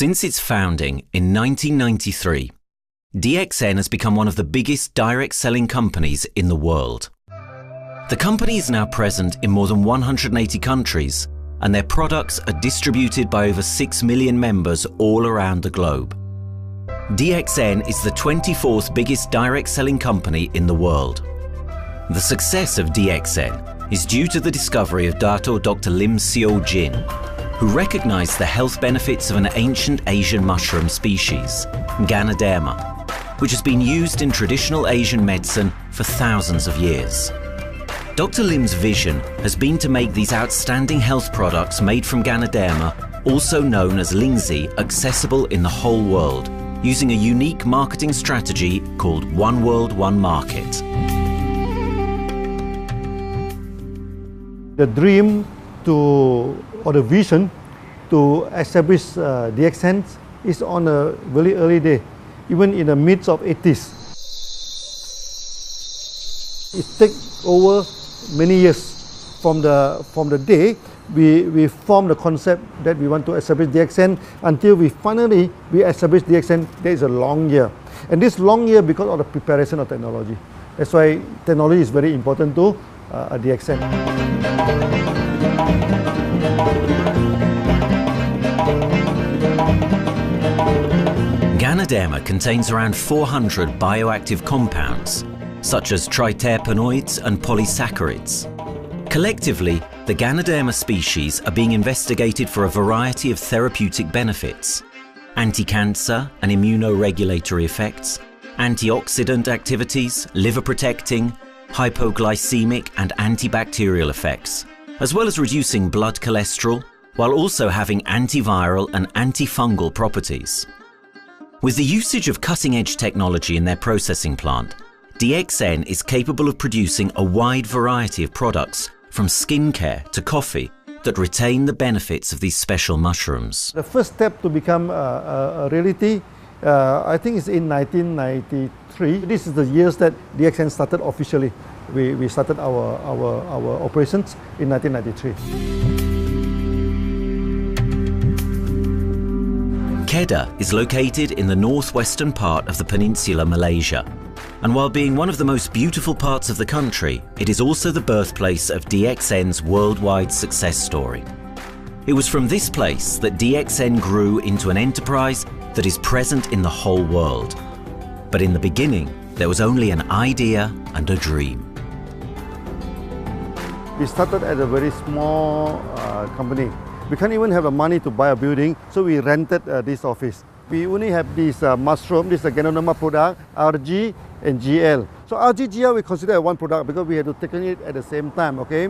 Since its founding in 1993, DXN has become one of the biggest direct selling companies in the world. The company is now present in more than 180 countries, and their products are distributed by over 6 million members all around the globe. DXN is the 24th biggest direct selling company in the world. The success of DXN is due to the discovery of Dr. Lim Seo Jin, who recognized the health benefits of an ancient Asian mushroom species, Ganoderma, which has been used in traditional Asian medicine for thousands of years. Dr. Lim's vision has been to make these outstanding health products made from Ganoderma, also known as Lingzi, accessible in the whole world, using a unique marketing strategy called One World, One Market. The dream or the vision to establish DXN is on a very early day, even in the midst of 80s. It takes over many years from the day we formed the concept that we want to establish DXN until we finally establish DXN. There is a long year, and this long year because of the preparation of technology. That's why technology is very important to DXN. Ganoderma contains around 400 bioactive compounds, such as triterpenoids and polysaccharides. Collectively, the Ganoderma species are being investigated for a variety of therapeutic benefits: anti-cancer and immunoregulatory effects, antioxidant activities, liver protecting, hypoglycemic and antibacterial effects, as well as reducing blood cholesterol, while also having antiviral and antifungal properties. With the usage of cutting-edge technology in their processing plant, DXN is capable of producing a wide variety of products, from skincare to coffee, that retain the benefits of these special mushrooms. The first step to become a reality, I think, is in 1993. This is the years that DXN started officially. We started our operations in 1993. Kedah is located in the northwestern part of the peninsula Malaysia, and while being one of the most beautiful parts of the country, it is also the birthplace of DXN's worldwide success story. It was from this place that DXN grew into an enterprise that is present in the whole world. But in the beginning, there was only an idea and a dream. We started at a very small company. We can't even have the money to buy a building, so we rented this office. We only have this mushroom, this is a Ganoderma product, RG and GL. So RG, GL we consider as one product because we had to take it at the same time, okay?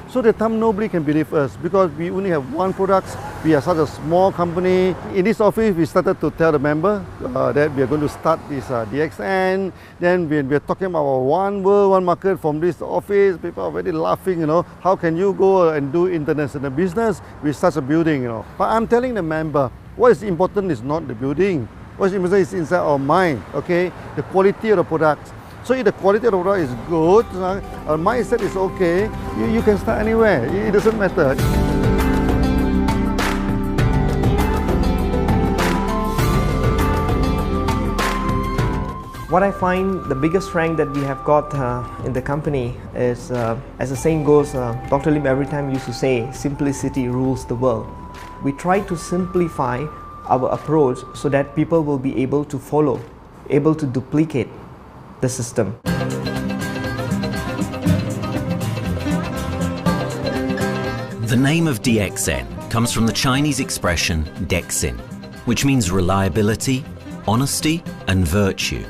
So the time nobody can believe us because we only have one product. We are such a small company. In this office, we started to tell the member that we are going to start this DXN. Then we are talking about one world, one market from this office. People are very laughing, you know. How can you go and do international business with such a building, you know? But I'm telling the member, what is important is not the building. What is important is inside our mind, okay? The quality of the product. So if the quality of the product is good, our mindset is okay, you can start anywhere. It doesn't matter. What I find the biggest strength that we have got in the company is, as the saying goes, Dr. Lim every time used to say, simplicity rules the world. We try to simplify our approach so that people will be able to follow, able to duplicate the system. The name of DXN comes from the Chinese expression DXN, which means reliability, honesty and virtue.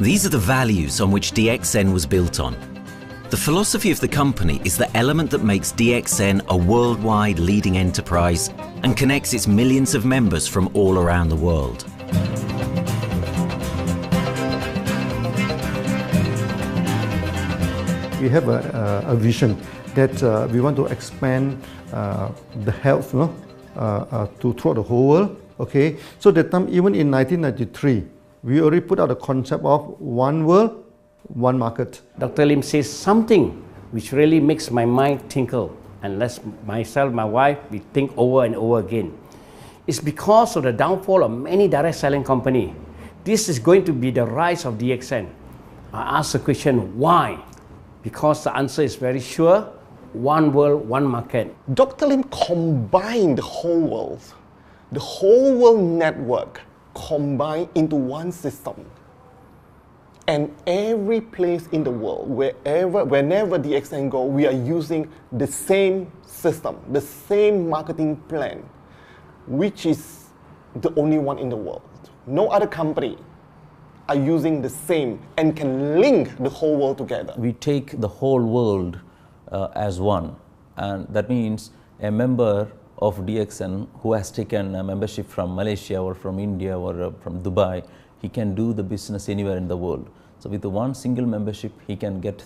These are the values on which DXN was built on. The philosophy of the company is the element that makes DXN a worldwide leading enterprise and connects its millions of members from all around the world. We have a vision that we want to expand the health to throughout the whole world. Okay, so that time, even in 1993, we already put out the concept of one world, one market. Dr. Lim says something which really makes my mind tinkle, and lets myself, my wife, we think over and over again. It's because of the downfall of many direct selling companies. This is going to be the rise of DXN. I ask the question, why? Because the answer is very sure, one world, one market. Dr. Lim combined the whole world network combined into one system. And every place in the world, whenever DXN go, we are using the same system, the same marketing plan, which is the only one in the world. No other company are using the same and can link the whole world together. We take the whole world as one, and that means a member of DXN who has taken a membership from Malaysia or from India or from Dubai, he can do the business anywhere in the world. So with the one single membership, he can get,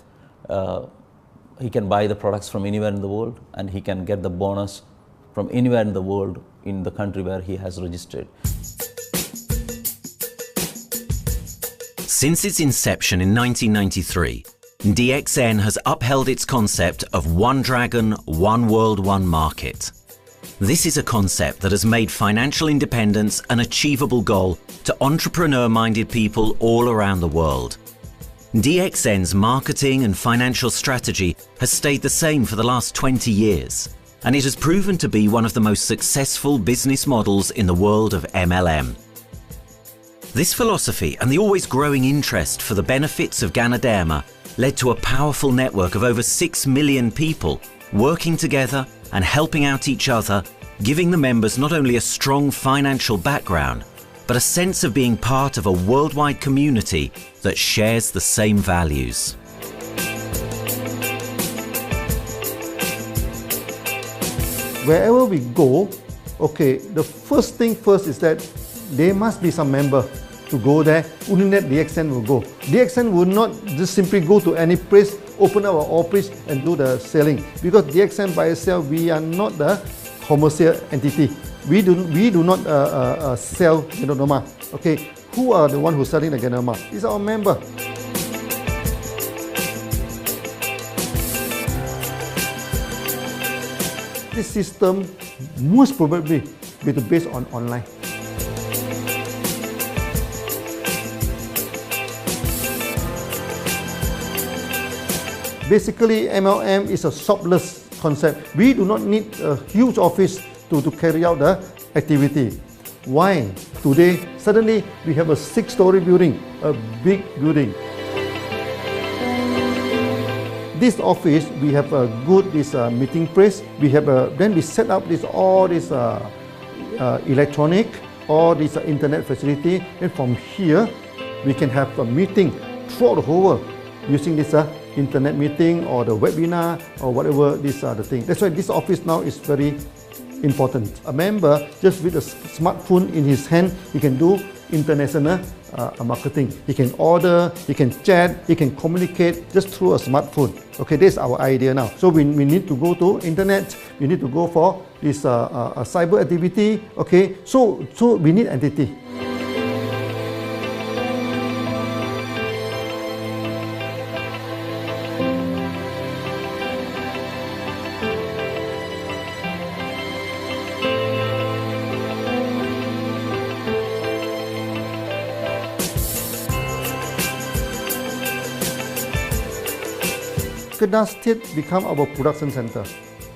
he can buy the products from anywhere in the world, and he can get the bonus from anywhere in the world in the country where he has registered. Since its inception in 1993, DXN has upheld its concept of one dragon, one world, one market. This is a concept that has made financial independence an achievable goal to entrepreneur-minded people all around the world. DXN's marketing and financial strategy has stayed the same for the last 20 years, and it has proven to be one of the most successful business models in the world of MLM. This philosophy and the always growing interest for the benefits of Ganoderma led to a powerful network of over 6 million people working together and helping out each other, giving the members not only a strong financial background, but a sense of being part of a worldwide community that shares the same values. Wherever we go, okay, the first thing first is that there must be some member to go there. Only that DXN will go. DXN will not just simply go to any place, open our office and do the selling. Because DXN by itself, we are not the commercial entity. We do not sell Ganoderma. Okay, who are the one who's selling the Ganoderma? It's our member. This system most probably will be based on online. Basically, MLM is a shopless concept. We do not need a huge office to carry out the activity. Why? Today, suddenly we have a 6-story building, a big building. This office, we have a good meeting place. We have then we set up all this electronic, all this internet facility, and from here we can have a meeting throughout the whole world using this internet meeting or the webinar or whatever these are the things. That's why this office now is very important. A member, just with a smartphone in his hand, he can do international marketing. He can order, he can chat, he can communicate just through a smartphone. Okay, that's our idea now. So we need to go to internet, we need to go for this cyber activity. Okay, so we need entity. Kedah State become our production center.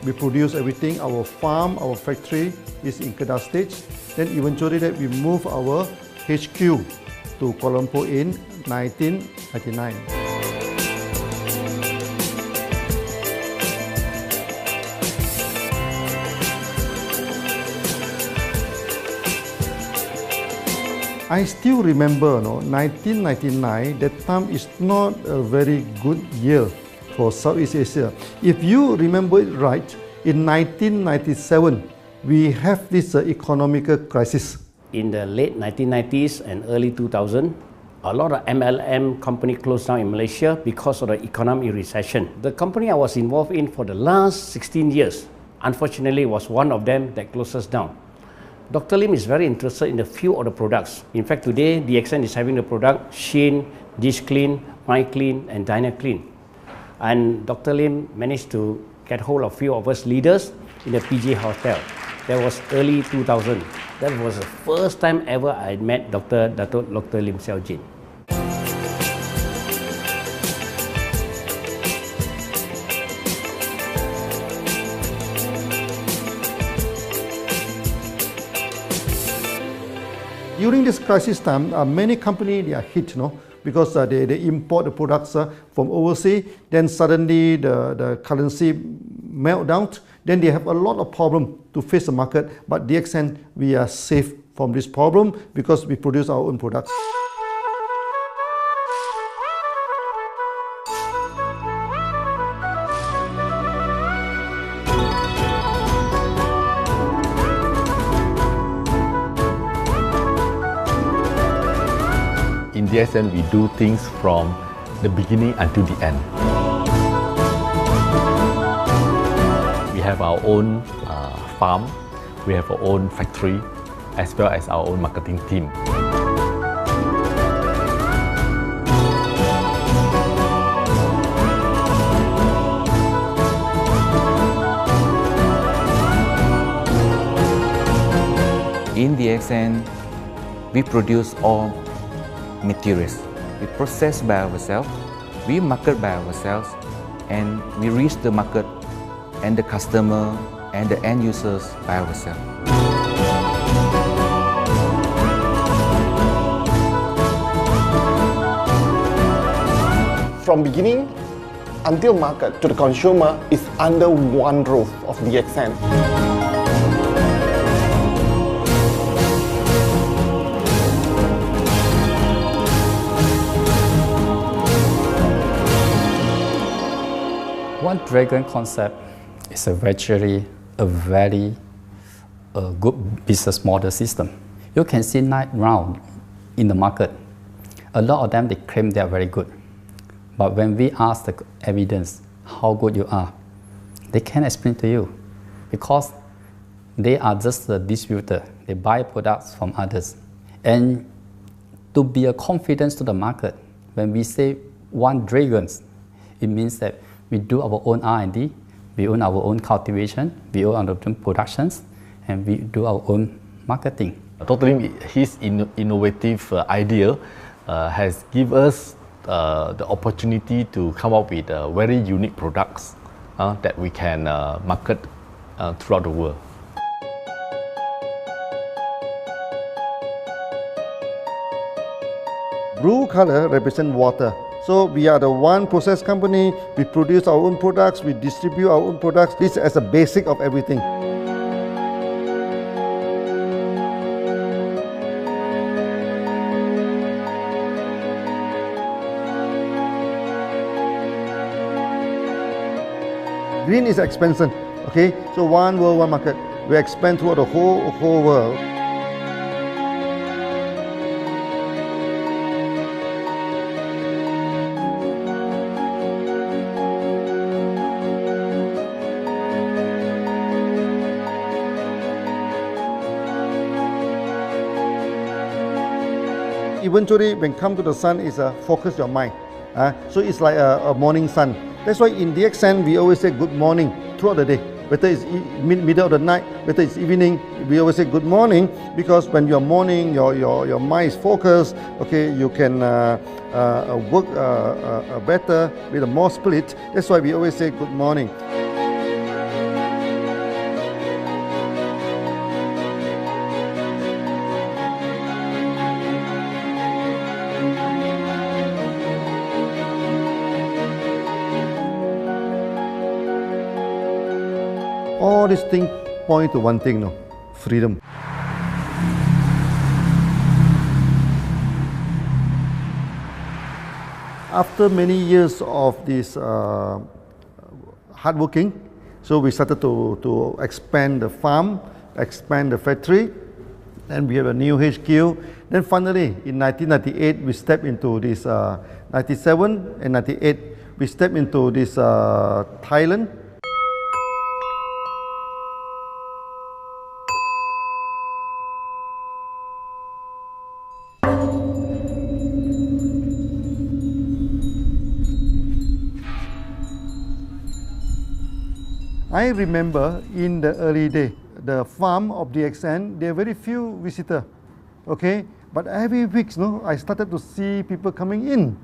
We produce everything. Our farm, our factory is in Kedah State. Then eventually that we move our HQ to Kuala Lumpur in 1999. I still remember, 1999, that time is not a very good year for Southeast Asia. If you remember it right, in 1997, we have this economical crisis. In the late 1990s and early 2000, a lot of MLM company closed down in Malaysia because of the economic recession. The company I was involved in for the last 16 years, unfortunately, was one of them that closes down. Dr. Lim is very interested in a few of the products. In fact, today, DXN is having the product Sheen, Dish Clean, My Clean, and Diner Clean. And Dr. Lim managed to get hold of a few of us leaders in the PJ Hotel. That was early 2000. That was the first time ever I met Dr. Lim Xiaojin. During this crisis time, many companies are hit, because they import the products from overseas. Then suddenly the currency melt down. Then they have a lot of problem to face the market. But DXN, we are safe from this problem because we produce our own products. In DXN, we do things from the beginning until the end. We have our own farm, we have our own factory, as well as our own marketing team. In DXN, we produce all materials. We process by ourselves, we market by ourselves, and we reach the market and the customer and the end users by ourselves. From beginning until market to the consumer is under one roof of DXN. One Dragon concept is a very good business model system. You can see 9 rounds in the market. A lot of them, they claim they are very good. But when we ask the evidence how good you are, they can't explain to you because they are just a distributor. They buy products from others. And to be a confidence to the market, when we say One Dragons, it means that we do our own R&D, we own our own cultivation, we own our own productions, and we do our own marketing. Dr. Lim, his innovative idea has given us the opportunity to come up with very unique products that we can market throughout the world. Blue color represents water. So we are the one process company, we produce our own products, we distribute our own products. This is as a basic of everything. Green is expansion, okay? So one world, one market. We expand throughout the whole world. Eventually, when come to the sun, is focus your mind. So it's like a morning sun. That's why in DXN, we always say good morning throughout the day. Whether it's middle of the night, whether it's evening, we always say good morning because when you're morning, your mind is focused. Okay, you can work better with a more spirit. That's why we always say good morning. All these things point to one thing, freedom. After many years of this hard working, so we started to expand the farm, expand the factory, and we have a new HQ. Then finally, in 1998, we stepped into this, 97 and 98, we stepped into this Thailand. I remember in the early day, the farm of DXN, there are very few visitors, okay? But every week, I started to see people coming in.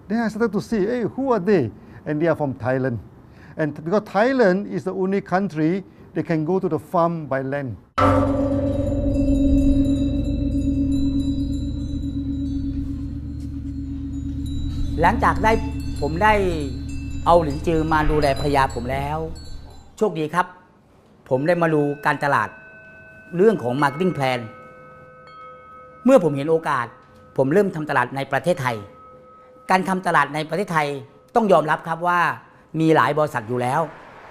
Then I started to see, hey, who are they? And they are from Thailand. And because Thailand is the only country they can go to the farm by land. หลังจากผมได้เอาหลินจือมาดูแลภรรยาผมแล้วโชคดีครับผมได้มาดูการตลาดเรื่องของ Marketing Plan เมื่อผมเห็นโอกาสผมเริ่มทำตลาดในประเทศไทยการทำตลาดในประเทศไทยต้องยอมรับครับว่ามีหลายบริษัทอยู่แล้ว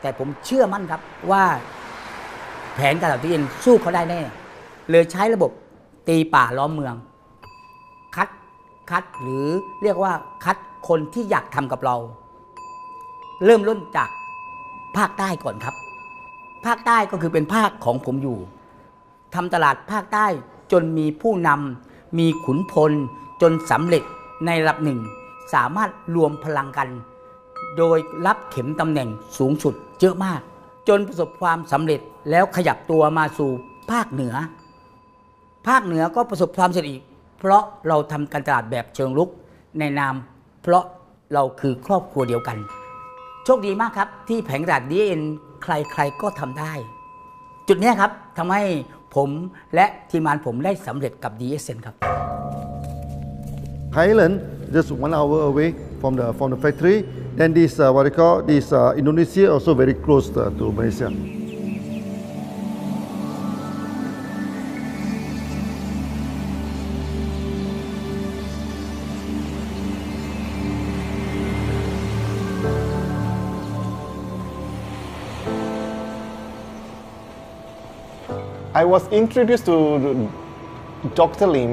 แต่ผมเชื่อมั่นครับว่าแผนการตลาดที่เอ็นสู้เขาได้แน่เลยใช้ระบบตีป่าล้อมเมืองคัดหรือเรียกว่าคัดคนที่อยากทำกับเราเริ่มต้นจากภาคใต้ก่อนครับภาคใต้ก็คือเป็นภาคของผมอยู่ทำตลาดภาคใต้จนมีผู้นำมีขุนพลจนสำเร็จในระดับหนึ่งสามารถรวมพลังกันโดยรับเข็มตำแหน่งสูงสุดเยอะมากจนประสบความสำเร็จแล้วขยับตัวมาสู่ภาคเหนือก็ประสบความสำเร็จอีกเพราะเราทำการตลาดแบบเชิงรุกในนามเพราะเราคือครอบครัวเดียวกันโชคดีมากครับที่แผงตลาด DXN ใครๆก็ทำได้จุดนี้ครับทำให้ผมและทีมงานผมได้สำเร็จกับ DXN ครับ Thailand just 1 hour away from the factory. Then this what they call this Indonesia also very close to Malaysia. I was introduced to Dr. Lim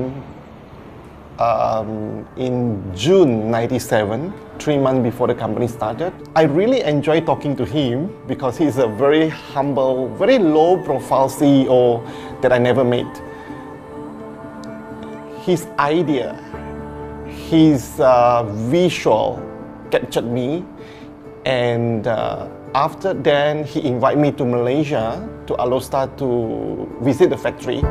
in June '97, 3 months before the company started. I really enjoyed talking to him because he's a very humble, very low-profile CEO that I never met. His idea, his visual captured me, and after then he invited me to Malaysia to Alostar to visit the factory.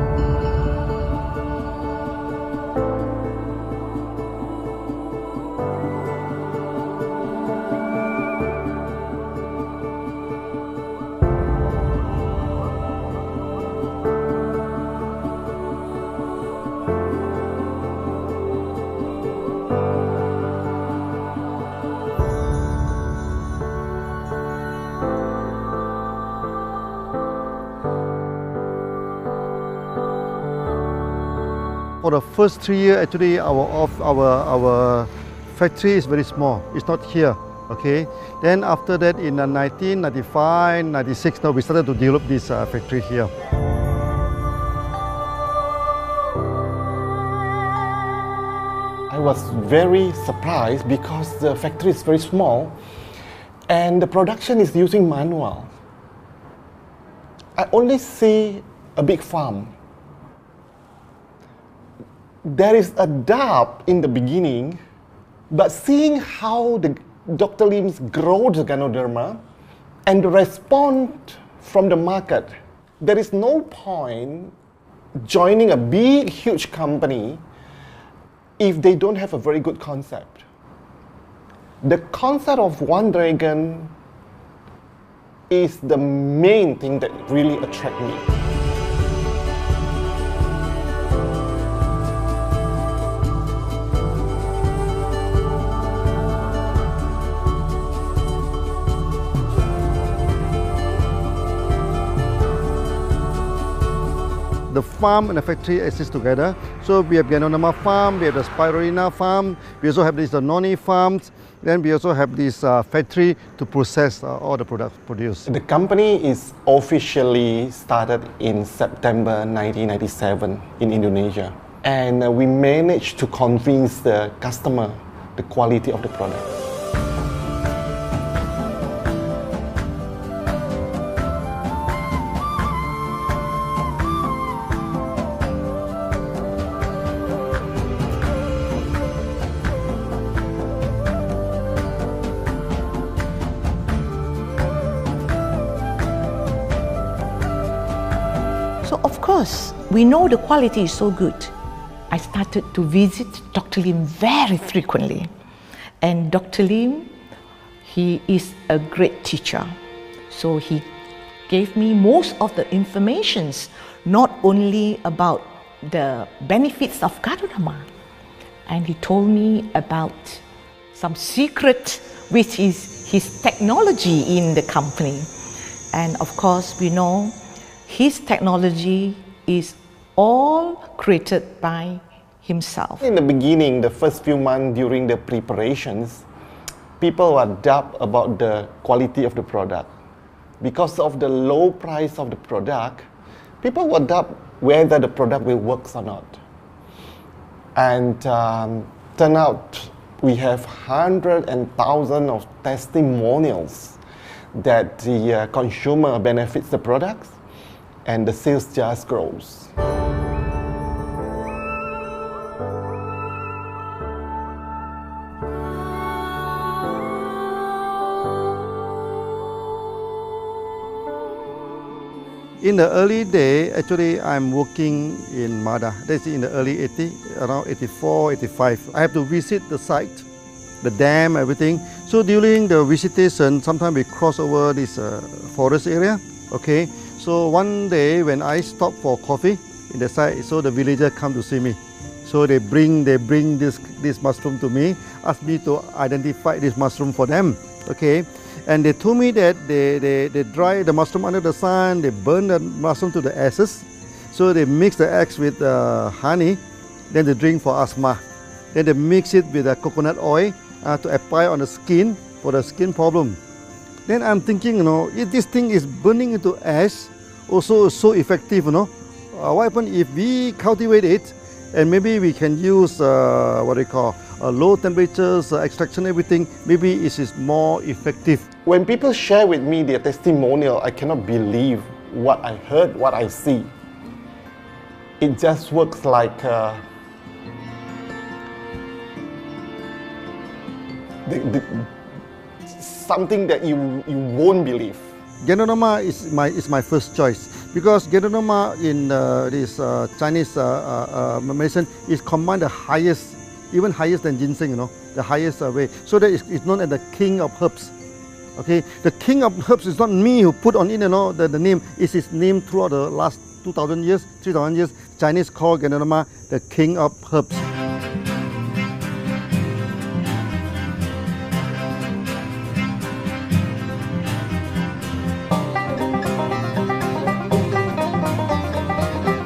For the first 3 years, actually, our factory is very small. It's not here, okay? Then after that, in 1995, 96, now we started to develop this factory here. I was very surprised because the factory is very small and the production is using manual. I only see a big farm. There is a doubt in the beginning, but seeing how Dr. Lim's grow the Ganoderma and the response from the market, there is no point joining a big, huge company if they don't have a very good concept. The concept of One Dragon is the main thing that really attracts me. The farm and the factory exist together. So we have Ganoderma farm, we have the Spirulina farm, we also have the noni farms, then we also have this factory to process all the products produced. The company is officially started in September 1997 in Indonesia. And we managed to convince the customer the quality of the product. because we know the quality is so good, I started to visit Dr. Lim very frequently. And Dr. Lim, he is a great teacher. So he gave me most of the informations, not only about the benefits of Ganoderma, and he told me about some secret, which is his technology in the company. And of course, we know his technology is all created by himself. In the beginning, the first few months during the preparations, people were doubt about the quality of the product. Because of the low price of the product, people were doubt whether the product will work or not. And turn out we have hundreds and thousands of testimonials that the consumer benefits the products and the sales just grows. In the early day, actually, I'm working in Mada. That's in the early 80s, around 84, 85. I have to visit the site, the dam, everything. So during the visitation, sometimes we cross over this forest area. Okay. So one day when I stop for coffee in the site, so the villagers come to see me. So they bring this mushroom to me, ask me to identify this mushroom for them. Okay. And they told me that they dry the mushroom under the sun, they burn the mushroom to the ashes. So they mix the eggs with honey, then they drink for asthma. Then they mix it with coconut oil to apply on the skin for the skin problem. Then I'm thinking, you know, if this thing is burning into ash, also so effective, you know, what happens if we cultivate it and maybe we can use what they call low temperatures, extraction, everything, maybe it is more effective. When people share with me their testimonial, I cannot believe what I heard, what I see. It just works like something that you won't believe. Ganoderma is my first choice because Ganoderma in this Chinese medicine is combined the highest, even higher than ginseng, you know, the highest way. So that it's known as the king of herbs. Okay, the king of herbs is not me who put on it, you know, the name. It's his name throughout the last 2,000 years, 3,000 years. Chinese call Ganoderma the king of herbs.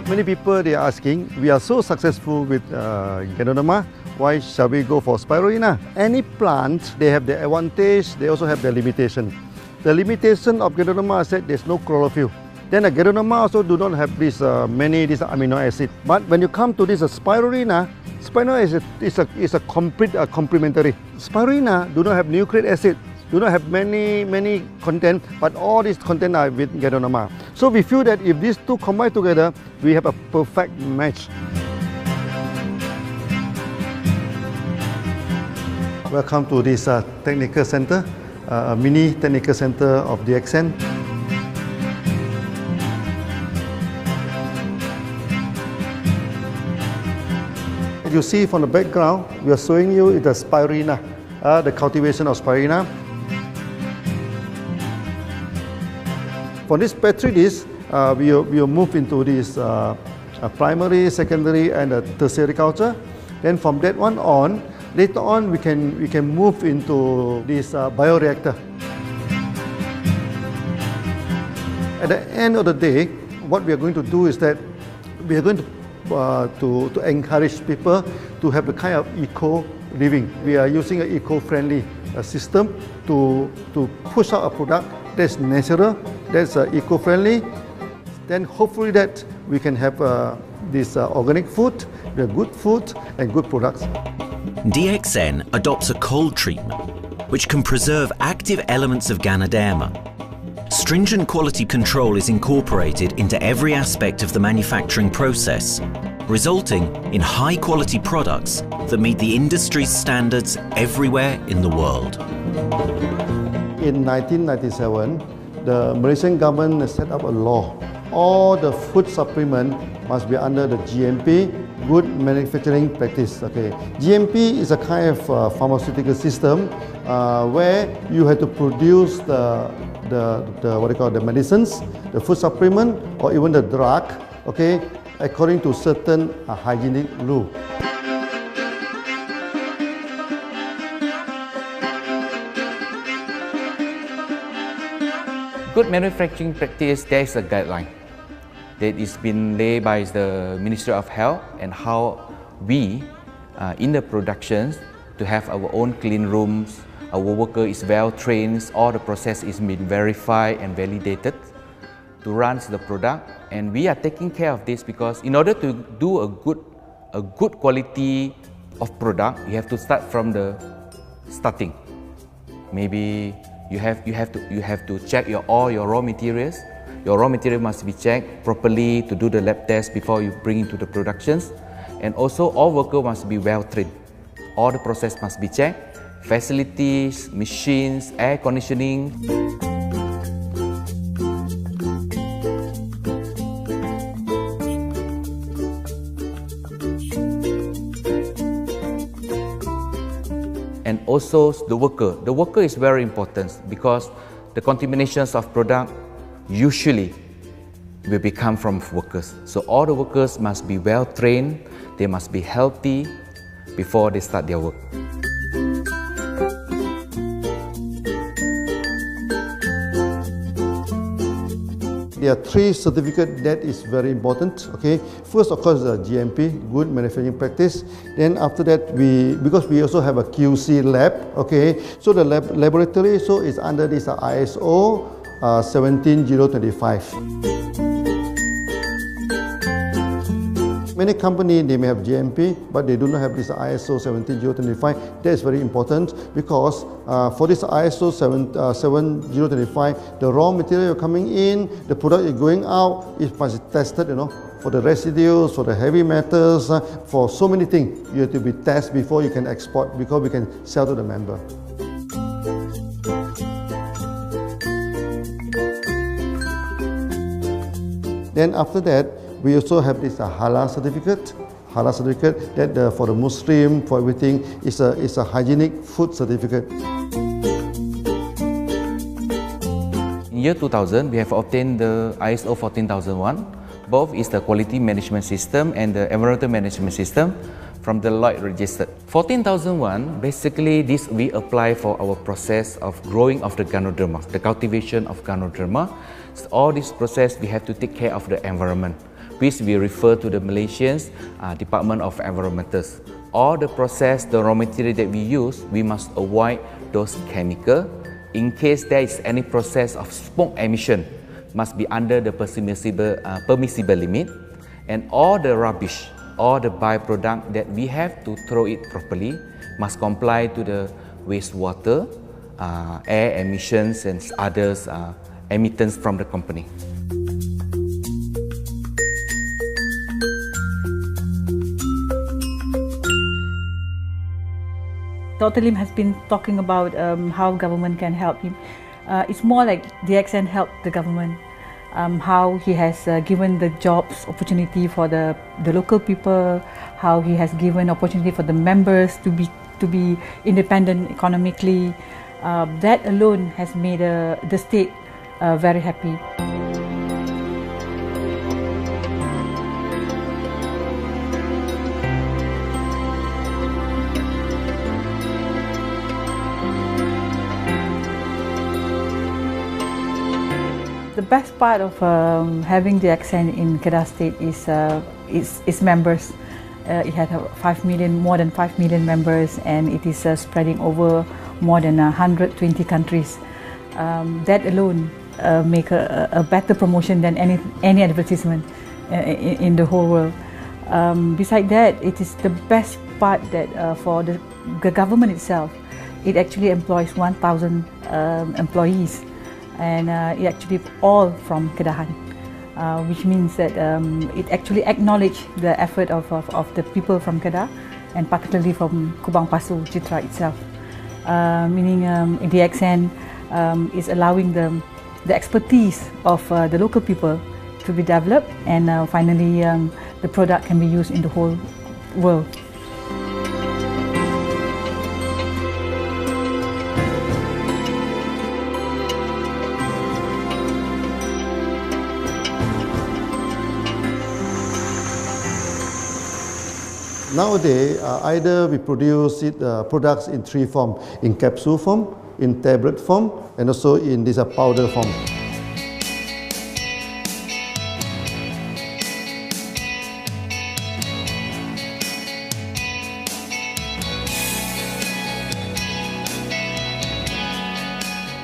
Many people they are asking, we are so successful with Ganoderma, why shall we go for spirulina? Any plant, they have their advantage, they also have their limitation. The limitation of Ganoderma is that there's no chlorophyll. Then the Ganoderma also do not have this many amino acid. But when you come to this spirulina, spirulina is a complete complementary. Spirulina do not have nucleic acid, do not have many content, but all these content are with Ganoderma. So we feel that if these two combine together, we have a perfect match. Welcome to this technical center, a mini technical center of DXN. As you see from the background, we are showing you the spirulina, the cultivation of spirulina. For this petri dish, we will move into this primary, secondary, and tertiary culture. Then from that one on, later on we can move into this bioreactor. At the end of the day, what we are going to do is that we are going to encourage people to have the kind of eco living. We are using an eco-friendly system to push out a product that's natural, that's eco-friendly. Then hopefully that we can have this organic food, the good food and good products. DXN adopts a cold treatment which can preserve active elements of Ganoderma. Stringent quality control is incorporated into every aspect of the manufacturing process, resulting in high-quality products that meet the industry's standards everywhere in the world. In 1997, the Malaysian government set up a law all the food supplement must be under the GMP, Good Manufacturing Practice. Okay, GMP is a kind of pharmaceutical system where you have to produce the what they call the medicines, the food supplement, or even the drug. Okay, according to certain hygienic rule. Good manufacturing practice, there is a guideline that is been laid by the Ministry of Health, and how we in the productions to have our own clean rooms, our worker is well trained, all the process is been verified and validated to run the product, and we are taking care of this because in order to do a good quality of product, you have to start from the starting. Maybe you have to check all your raw materials. Your raw material must be checked properly to do the lab test before you bring into the productions. And also all workers must be well trained. All the process must be checked. Facilities, machines, air conditioning. And also the worker. The worker is very important because the contaminations of product usually will become from workers. So all the workers must be well trained, they must be healthy before they start their work. There are 3 certificates that is very important. Okay, first of course the GMP, Good Manufacturing Practice. Then after that because we also have a QC lab. Okay, so the laboratory so is under this ISO 17025. Many companies, they may have GMP, but they do not have this ISO 17025. That is very important because for this ISO 17025, the raw material coming in, the product is going out, it must be tested, for the residues, for the heavy metals, for so many things. You have to be tested before you can export, because we can sell to the member. Then after that, we also have this halal certificate. Halal certificate that for the Muslim, for everything, is a hygienic food certificate. In year 2000, we have obtained the ISO 14001. Both is the quality management system and the environmental management system from the Lloyd registered. 14001, basically this we apply for our process of growing of the Ganoderma, the cultivation of Ganoderma. So all this process we have to take care of the environment, which we refer to the Malaysians Department of Environmentals. All the process, the raw material that we use, we must avoid those chemicals. In case there is any process of smoke emission, must be under the permissible limit, and all the rubbish, all the byproduct that we have to throw it properly must comply to the wastewater, air emissions and others emittance from the company. Dr. Lim has been talking about how government can help him. It's more like DXN helped the government, how he has given the jobs opportunity for the local people, how he has given opportunity for the members to be independent economically. That alone has made the state very happy. The best part of having DXN in Kedah State is its members. It had more than 5 million members, and it is spreading over more than 120 countries. That alone make a better promotion than any advertisement in the whole world. Besides that, it is the best part that for the government itself, it actually employs 1,000 employees. And it actually all from Kedahan, which means that it actually acknowledges the effort of the people from Kedah, and particularly from Kubang Pasu Citra itself. Meaning DXN is allowing the expertise of the local people to be developed, and finally the product can be used in the whole world. Nowadays, either we produce products in three forms: in capsule form, in tablet form, and also in this powder form.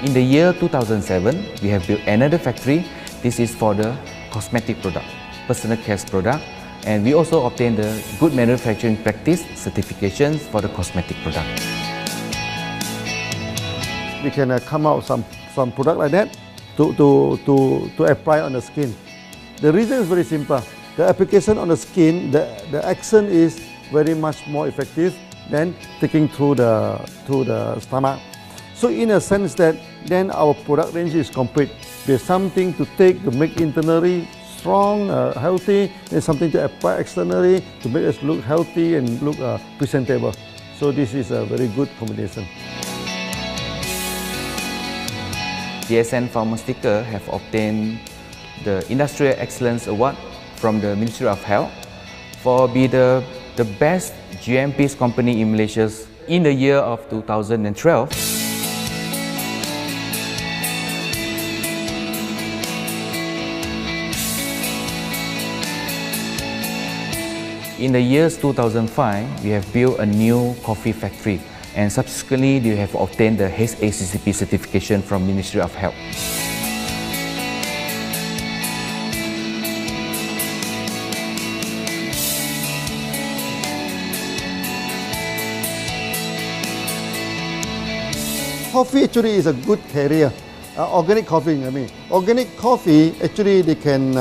In the year 2007, we have built another factory. This is for the cosmetic product, personal care product, and we also obtained the Good Manufacturing Practice certifications for the cosmetic product. We can come out some product like that to apply on the skin. The reason is very simple. The application on the skin, the action is very much more effective than taking through the stomach. So in a sense that then our product range is complete. There's something to take to make internally strong, healthy, and something to apply externally to make us look healthy and look presentable. So this is a very good combination. DXN Pharmaceutical have obtained the Industrial Excellence Award from the Ministry of Health for being the best GMP company in Malaysia in the year of 2012. In the years 2005, we have built a new coffee factory, and subsequently we have obtained the ACCP certification from Ministry of Health. Coffee actually is a good carrier. Organic coffee, I mean. Organic coffee, actually they can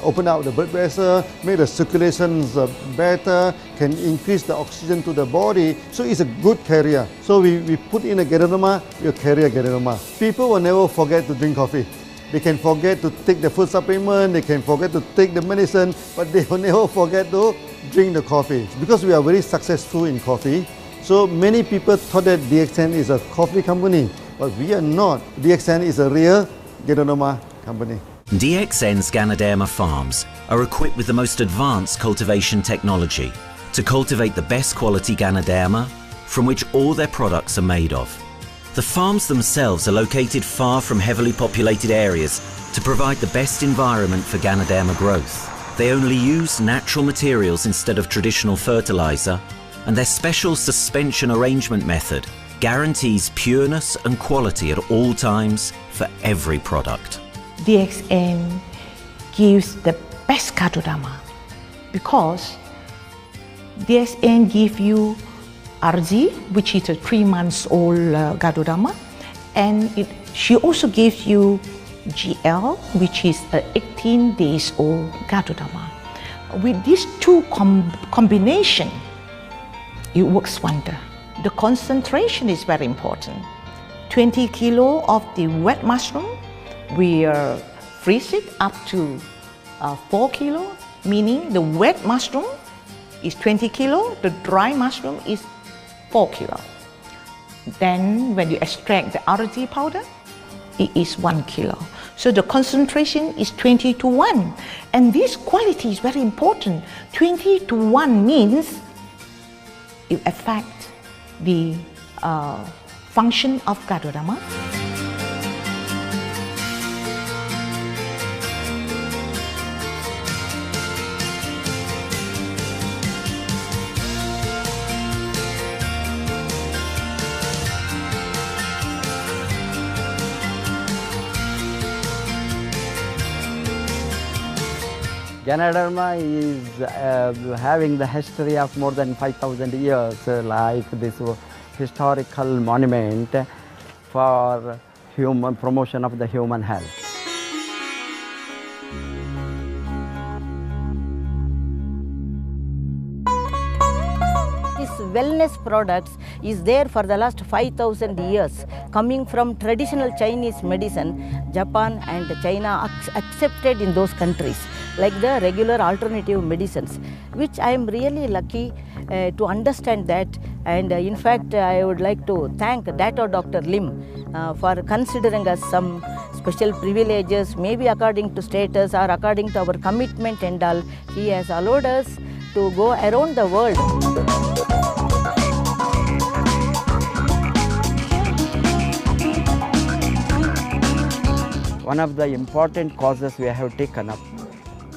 open up the blood vessel, make the circulations better, can increase the oxygen to the body. So it's a good carrier. So we put in a Ganoderma, you carry a Ganoderma. People will never forget to drink coffee. They can forget to take the food supplement, they can forget to take the medicine, but they will never forget to drink the coffee. Because we are very successful in coffee, so many people thought that DXN is a coffee company, but we are not. DXN is a real Ganoderma company. DXN's Ganoderma farms are equipped with the most advanced cultivation technology to cultivate the best quality Ganoderma from which all their products are made of. The farms themselves are located far from heavily populated areas to provide the best environment for Ganoderma growth. They only use natural materials instead of traditional fertilizer, and their special suspension arrangement method guarantees pureness and quality at all times for every product. DXN gives the best Ganoderma because DXN gives you RZ, which is a 3 months old Ganoderma, and she also gives you GL, which is a 18 days old Ganoderma. With these two combination, it works wonder. The concentration is very important. 20 kilo of the wet mushroom, we freeze it up to 4 kilo, meaning the wet mushroom is 20 kilo, the dry mushroom is 4 kilo. Then when you extract the RZ powder, it is 1 kilo. So the concentration is 20 to 1. And this quality is very important. 20 to 1 means it affects the function of Ganoderma. Ganoderma is having the history of more than 5,000 years, like this historical monument for promotion of the human health. This wellness products is there for the last 5,000 years, coming from traditional Chinese medicine. Japan and China accepted in those countries, like the regular alternative medicines, which I am really lucky to understand that. And in fact, I would like to thank Dr. Lim for considering us some special privileges, maybe according to status or according to our commitment and all. He has allowed us to go around the world. One of the important causes we have taken up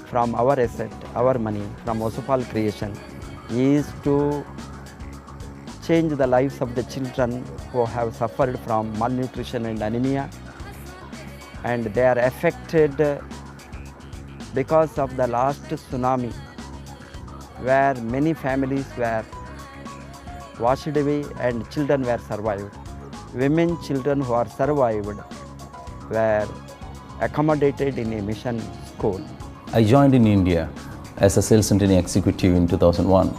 from our asset, our money, from Osopal creation, is to change the lives of the children who have suffered from malnutrition and anemia, and they are affected because of the last tsunami, where many families were washed away and children were survived. Women, children who are survived were accommodated in a mission school. I joined in India as a sales and training executive in 2001.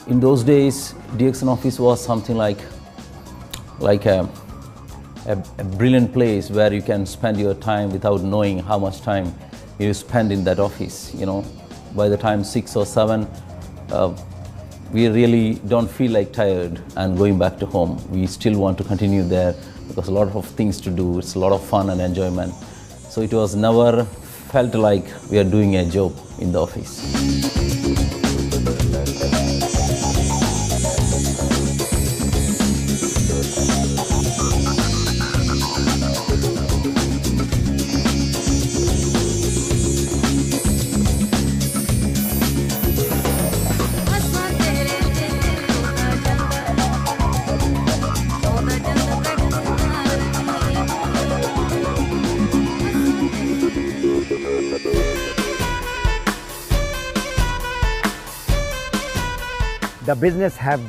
In those days, DXN office was something like a brilliant place where you can spend your time without knowing how much time you spend in that office. You know, by the time 6 or 7, we really don't feel like tired and going back to home. We still want to continue there because a lot of things to do. It's a lot of fun and enjoyment. So it was never felt like we are doing a job in the office. The business have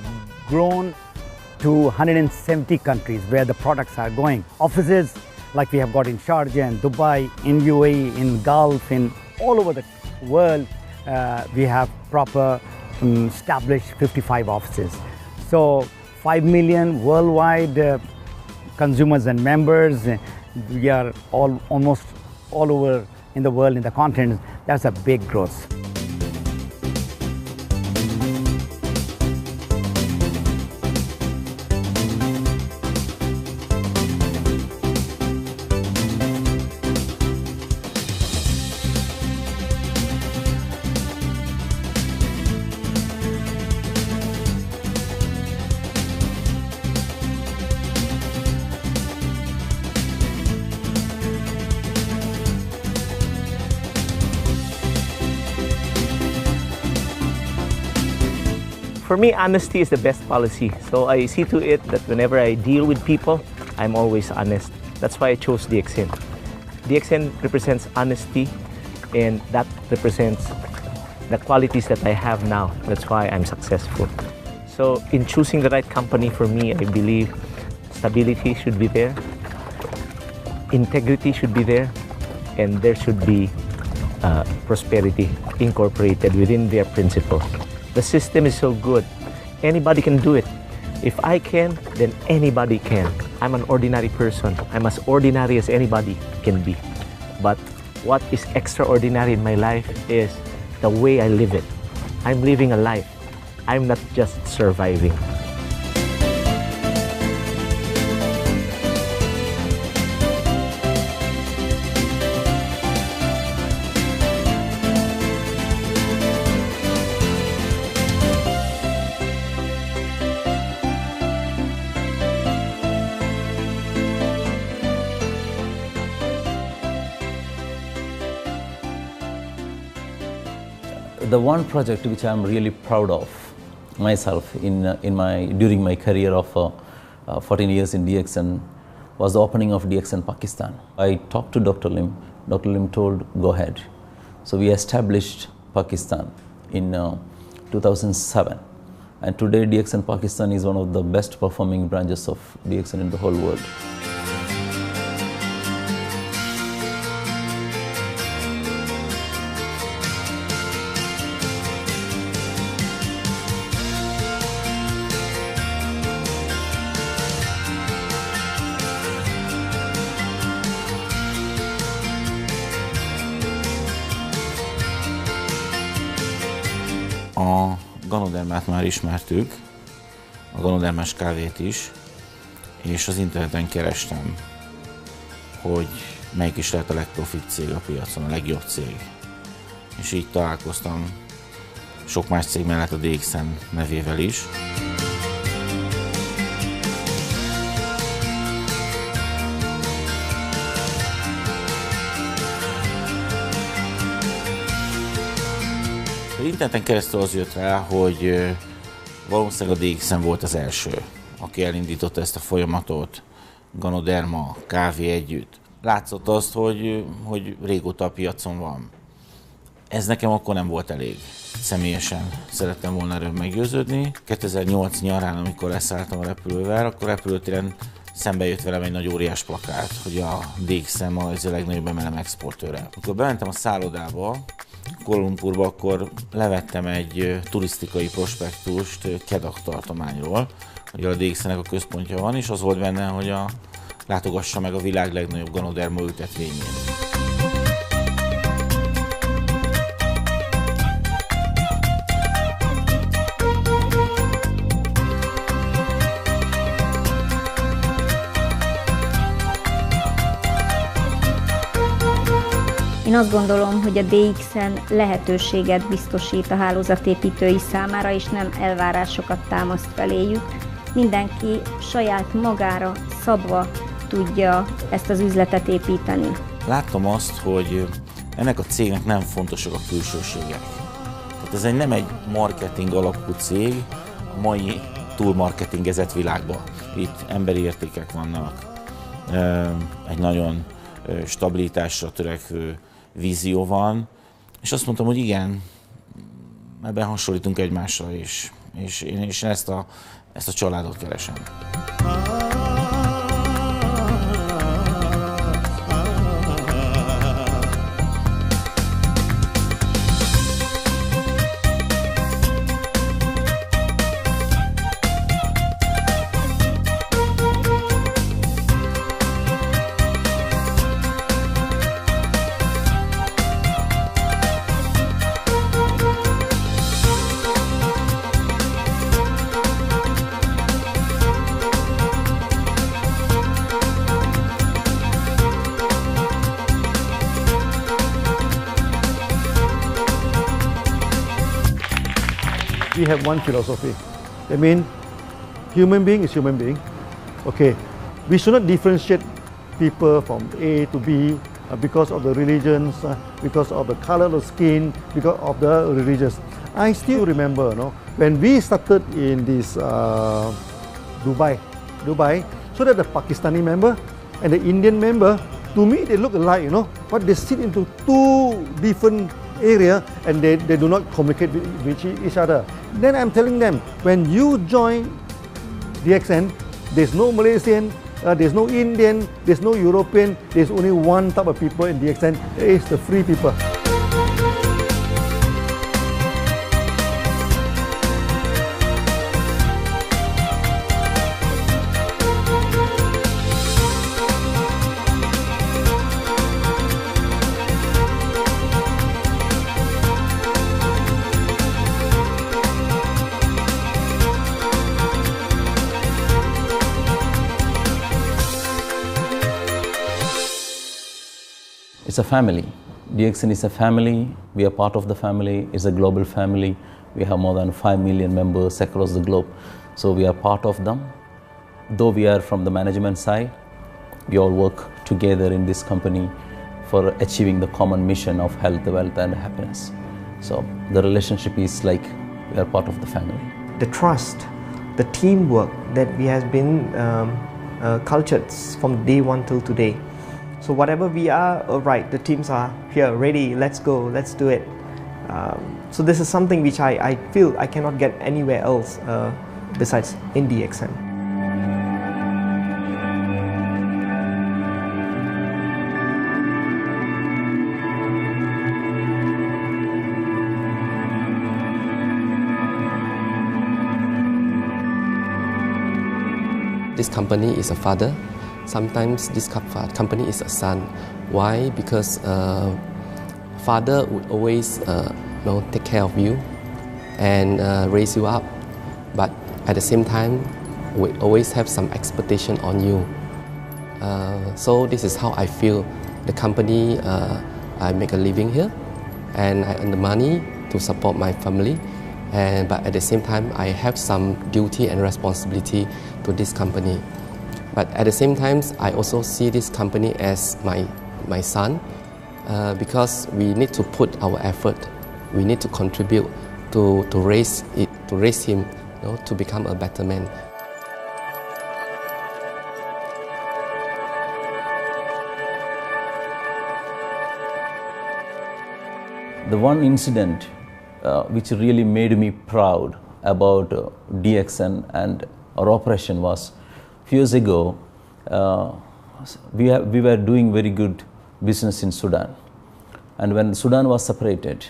grown to 170 countries where the products are going. Offices like we have got in Sharjah and Dubai, in UAE, in Gulf, in all over the world, we have proper established 55 offices. So 5 million worldwide consumers and members. We are almost all over in the world, in the continent. That's a big growth. For me, honesty is the best policy. So I see to it that whenever I deal with people, I'm always honest. That's why I chose DXN. DXN represents honesty, and that represents the qualities that I have now. That's why I'm successful. So in choosing the right company for me, I believe stability should be there, integrity should be there, and there should be prosperity incorporated within their principle. The system is so good. Anybody can do it. If I can, then anybody can. I'm an ordinary person. I'm as ordinary as anybody can be. But what is extraordinary in my life is the way I live it. I'm living a life. I'm not just surviving. The one project which I am really proud of myself during my career of 14 years in DXN was the opening of DXN Pakistan. I talked to Dr. Lim. Dr. Lim told, go ahead. So we established Pakistan in 2007. And today DXN Pakistan is one of the best performing branches of DXN in the whole world. A Ganodermát már ismertük, a Ganodermás kávét is, és az interneten kerestem, hogy melyik is lehet a legprofibb cég a piacon, a legjobb cég. És így találkoztam sok más cég mellett a DXN nevével is. Az interneten keresztül az jött rá, hogy valószínűleg a DXN volt az első, aki elindította ezt a folyamatot, Ganoderma, kávé együtt. Látszott azt, hogy régóta a piacon van. Ez nekem akkor nem volt elég. Személyesen szerettem volna erről meggyőződni. 2008 nyarán, amikor leszálltam a repülővel, akkor repülőtéren szembe jött velem egy nagy óriás plakát, hogy a DXN ma ez a legnagyobb MLM exportőre. Amikor bementem a szállodába, Kuala Lumpurba, akkor levettem egy turisztikai prospektust Kedah tartományról, hogy a DXN-nek a központja van, és az volt benne, hogy látogassa meg a világ legnagyobb Ganoderma ültetvényén. Én azt gondolom, hogy a DXN lehetőséget biztosít a hálózatépítői számára, és nem elvárásokat támaszt feléjük. Mindenki saját magára szabva tudja ezt az üzletet építeni. Láttam azt, hogy ennek a cégnek nem fontosak a külsőségek. Tehát nem egy marketing alapú cég a mai túlmarketingezett világban. Itt emberi értékek vannak, egy nagyon stabilitásra törekvő vízió van, és azt mondtam, hogy igen, ebben hasonlítunk egymásra is, és én ezt a családot keresem. We have one philosophy. I mean, human being is human being. Okay, we should not differentiate people from A to B because of the religions, because of the color of skin, because of the religions. I still remember, when we started in this Dubai, so that the Pakistani member and the Indian member, to me they look alike, but they sit into two different area and they do not communicate with each other. Then I'm telling them, when you join DXN, there's no Malaysian, there's no Indian, there's no European, there's only one type of people in DXN, it's the free people. It's a family. DXN is a family. We are part of the family. It's a global family. We have more than 5 million members across the globe. So we are part of them. Though we are from the management side, we all work together in this company for achieving the common mission of health, wealth and happiness. So the relationship is like we are part of the family. The trust, the teamwork that we has been cultured from day one till today. So whatever we are, right, the teams are here, ready, let's go, let's do it. So this is something which I feel I cannot get anywhere else besides in DXN. This company is a father. Sometimes this company is a son. Why? Because father would always take care of you, and raise you up. But at the same time, we always have some expectation on you. So this is how I feel. The company, I make a living here, and I earn the money to support my family. But at the same time, I have some duty and responsibility to this company. But at the same time, I also see this company as my son, because we need to put our effort, we need to contribute to raise him, to become a better man. The one incident which really made me proud about DXN and our operation was a few years ago. We were doing very good business in Sudan, and when Sudan was separated,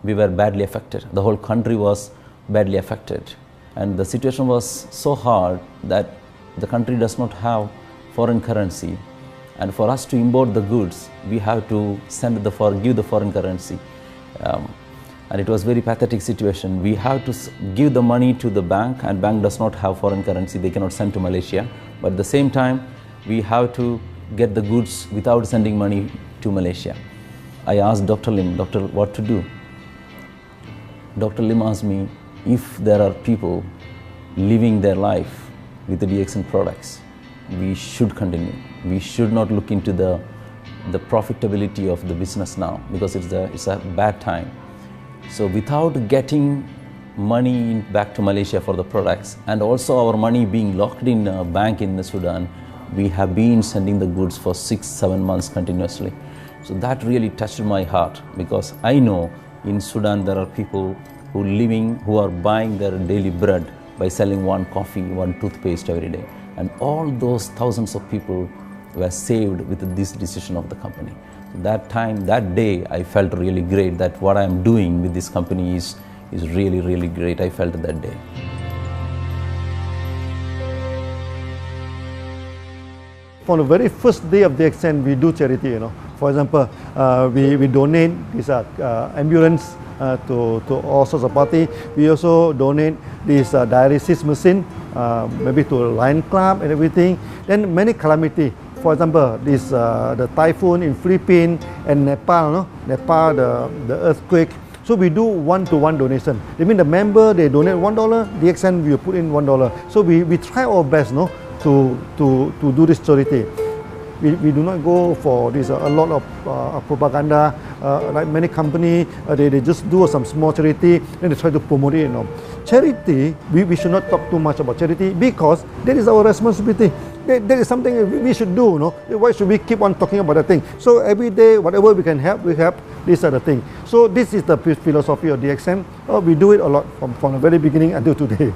we were badly affected. The whole country was badly affected, and the situation was so hard that the country does not have foreign currency, and for us to import the goods, we have to give the foreign currency. And it was very pathetic situation. We have to give the money to the bank, and bank does not have foreign currency, they cannot send to Malaysia. But at the same time, we have to get the goods without sending money to Malaysia. I asked Dr. Lim, doctor, what to do? Dr. Lim asked me, if there are people living their life with the DXN products, we should continue. We should not look into the profitability of the business now, because it's a bad time. So without getting money back to Malaysia for the products, and also our money being locked in a bank in Sudan, we have been sending the goods for 6-7 months continuously. So that really touched my heart, because I know in Sudan there are people who are buying their daily bread by selling one coffee, one toothpaste every day. And all those thousands of people were saved with this decision of the company. That day, I felt really great that what I am doing with this company is really, really great. I felt that day. From the very first day of DXN, we do charity. For example, we donate this ambulance to all sorts of party. We also donate this dialysis machine, maybe to Lion Club and everything. Then many calamity. For example, the typhoon in Philippines and Nepal, the earthquake. So we do one-to-one donation. I mean, the member, they donate $1, DXN will put in $1. So we try our best to do this charity. We do not go for this a lot of propaganda, like many companies, they just do some small charity and they try to promote it. Charity, we should not talk too much about charity, because that is our responsibility. That is something we should do. Why should we keep on talking about that thing? So every day, whatever we can help, we help. These are the things. So this is the philosophy of DXN. We do it a lot from the very beginning until today.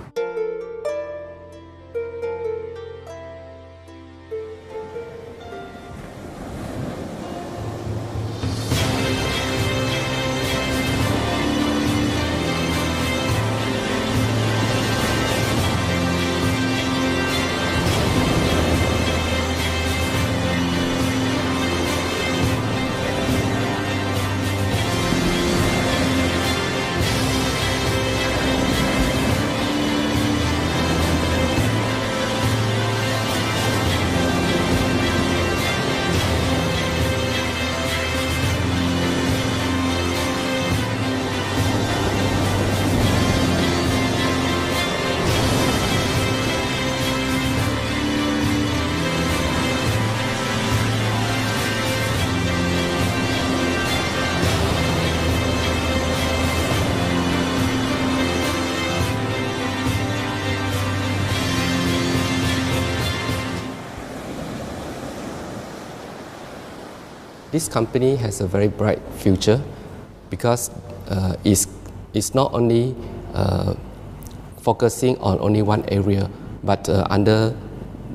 This company has a very bright future, because it's not only focusing on only one area, but under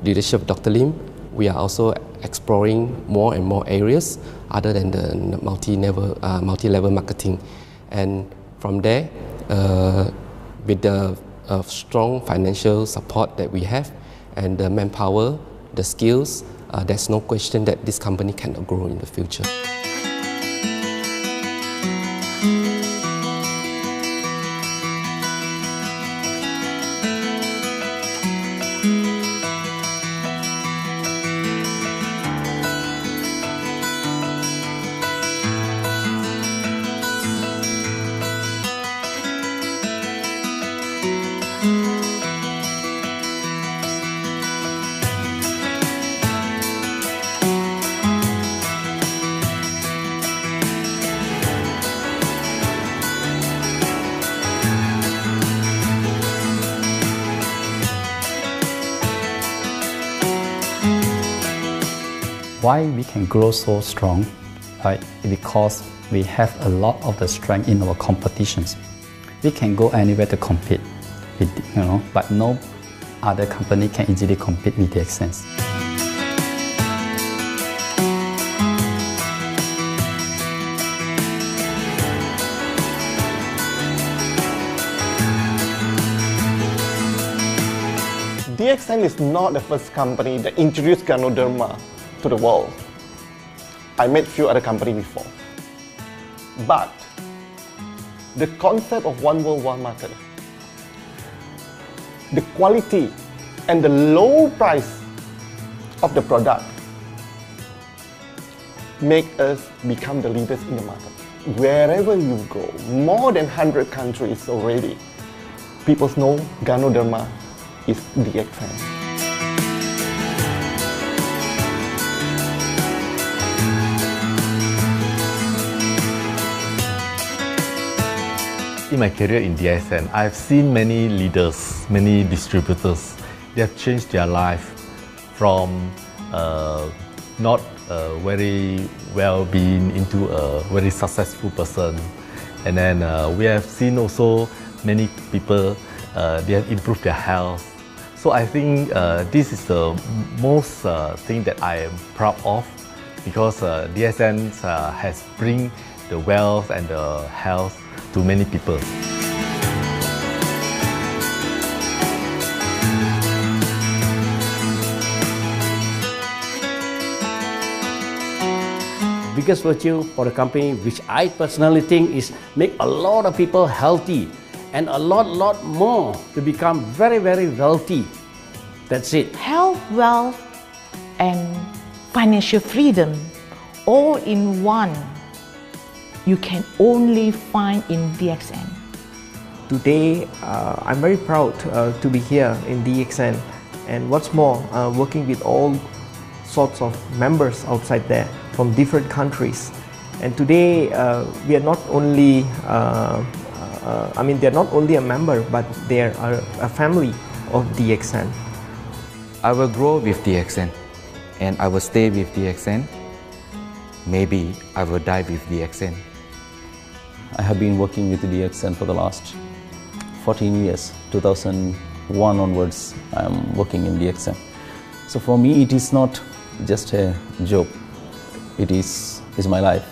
leadership of Dr. Lim, we are also exploring more and more areas other than the multi-level marketing. And from there, with the strong financial support that we have and the manpower, the skills, there's no question that this company cannot grow in the future. Why we can grow so strong? Right? Because we have a lot of the strength in our competitions. We can go anywhere to compete, with, but no other company can easily compete with DXN. DXN is not the first company that introduced Ganoderma to the world. I met few other companies before. But the concept of one world, one market, the quality and the low price of the product make us become the leaders in the market. Wherever you go, more than 100 countries already, people know Ganoderma is DXN. In my career in DXN, I've seen many leaders, many distributors. They have changed their life from not very well-being into a very successful person. And then we have seen also many people, they have improved their health. So I think this is the most thing that I am proud of, because DXN has bring the wealth and the health to many people. Biggest virtue for the company, which I personally think is make a lot of people healthy and a lot more to become very wealthy. That's it. Health, wealth, and financial freedom all in one. You can only find in DXN. Today, I'm very proud to be here in DXN, and what's more, working with all sorts of members outside there from different countries. And today, we are not only, they're not only a member, but they are a family of DXN. I will grow with DXN, and I will stay with DXN. Maybe I will die with DXN. I have been working with DXN for the last 14 years. 2001 onwards, I am working in DXN. So for me, it is not just a job. It is my life.